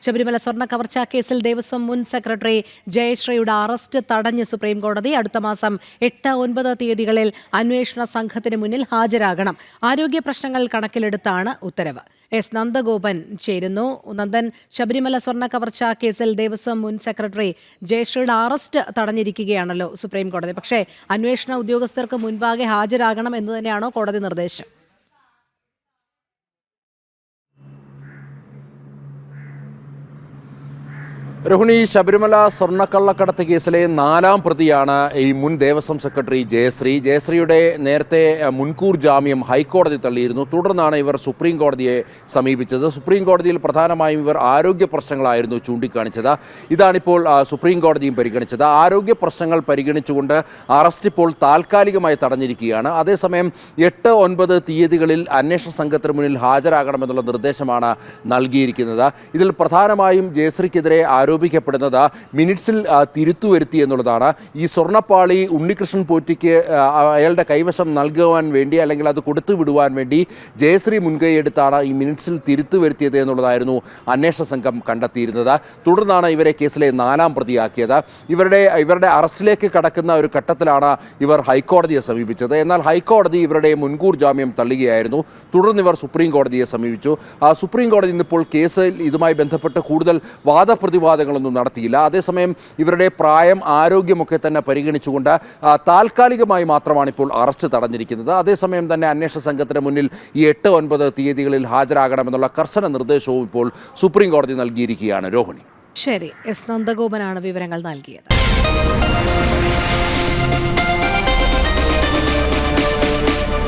ശബരിമല സ്വർണ്ണ കവർച്ചാ കേസിൽ ദേവസ്വം മുൻ സെക്രട്ടറി ജയശ്രീയുടെ അറസ്റ്റ് തടഞ്ഞ് സുപ്രീംകോടതി. അടുത്ത മാസം 8, 9 തീയതികളിൽ അന്വേഷണ സംഘത്തിന് മുന്നിൽ ഹാജരാകണം. ആരോഗ്യ പ്രശ്നങ്ങൾ കണക്കിലെടുത്താണ് ഉത്തരവ്. എസ് നന്ദഗോപൻ ചേരുന്നു. നന്ദൻ, ശബരിമല സ്വർണ്ണ കവർച്ചാ കേസിൽ ദേവസ്വം മുൻ സെക്രട്ടറി ജയശ്രീയുടെ അറസ്റ്റ് തടഞ്ഞിരിക്കുകയാണല്ലോ സുപ്രീംകോടതി. പക്ഷേ അന്വേഷണ ഉദ്യോഗസ്ഥർക്ക് മുൻപാകെ ഹാജരാകണം എന്ന് തന്നെയാണോ കോടതി നിർദ്ദേശം? രോഹിണി, ശബരിമല സ്വർണ്ണക്കള്ളക്കടത്ത് കേസിലെ 4ാം പ്രതിയാണ് ഈ മുൻ ദേവസ്വം സെക്രട്ടറി ജയശ്രീയുടെ നേരത്തെ മുൻകൂർ ജാമ്യം ഹൈക്കോടതി തള്ളിയിരുന്നു. തുടർന്നാണ് ഇവർ സുപ്രീം കോടതിയെ സമീപിച്ചത്. സുപ്രീം കോടതിയിൽ പ്രധാനമായും ഇവർ ആരോഗ്യ പ്രശ്നങ്ങളായിരുന്നു ചൂണ്ടിക്കാണിച്ചത്. ഇതാണിപ്പോൾ സുപ്രീം കോടതിയും പരിഗണിച്ചത്. ആരോഗ്യ പ്രശ്നങ്ങൾ പരിഗണിച്ചുകൊണ്ട് അറസ്റ്റ് ഇപ്പോൾ താൽക്കാലികമായി തടഞ്ഞിരിക്കുകയാണ്. അതേസമയം 8, 9 തീയതികളിൽ അന്വേഷണ സംഘത്തിന് മുന്നിൽ ഹാജരാകണമെന്നുള്ള നിർദ്ദേശമാണ് നൽകിയിരിക്കുന്നത്. ഇതിൽ പ്രധാനമായും ജയശ്രീക്കെതിരെ ആരോപിക്കപ്പെടുന്നത് മിനിറ്റ്സിൽ തിരുത്തുവരുത്തി എന്നുള്ളതാണ്. ഈ സ്വർണ്ണപ്പാളി ഉണ്ണികൃഷ്ണൻ പോറ്റിക്ക് അയാളുടെ കൈവശം നൽകുവാൻ വേണ്ടി, അല്ലെങ്കിൽ അത് കൊടുത്തു വിടുവാൻ വേണ്ടി ജയശ്രീ മുൻകൈയെടുത്താണ് ഈ മിനിറ്റ്സിൽ തിരുത്തുവരുത്തിയത് എന്നുള്ളതായിരുന്നു അന്വേഷണ സംഘം കണ്ടെത്തിയിരുന്നത്. തുടർന്നാണ് ഇവരെ കേസിലെ 4ാം പ്രതിയാക്കിയത്. ഇവരുടെ അറസ്റ്റിലേക്ക് കടക്കുന്ന ഒരു ഘട്ടത്തിലാണ് ഇവർ ഹൈക്കോടതിയെ സമീപിച്ചത്. എന്നാൽ ഹൈക്കോടതി ഇവരുടെ മുൻകൂർ ജാമ്യം തള്ളുകയായിരുന്നു. തുടർന്ന് ഇവർ സുപ്രീം കോടതിയെ സമീപിച്ചു. സുപ്രീം കോടതി ഇന്നിപ്പോൾ കേസിൽ ഇതുമായി ബന്ധപ്പെട്ട് കൂടുതൽ വാദപ്രതിവാദങ്ങളൊന്നും നടത്തിയില്ല. അതേസമയം ഇവരുടെ പ്രായം, ആരോഗ്യമൊക്കെ തന്നെ പരിഗണിച്ചുകൊണ്ട് താൽക്കാലികമായി മാത്രമാണ് ഇപ്പോൾ അറസ്റ്റ് തടഞ്ഞിരിക്കുന്നത്. അതേസമയം തന്നെ അന്വേഷണ സംഘത്തിന് മുന്നിൽ ഈ 8, 9 തീയതികളിൽ ഹാജരാകണമെന്നുള്ള കർശന നിർദ്ദേശവും ഇപ്പോൾ സുപ്രീം കോടതി നൽകിയിരിക്കുകയാണ്. രോഹിണി. ശരി, എസ് നന്ദഗോപനാണ് വിവരങ്ങൾ നൽകിയത്.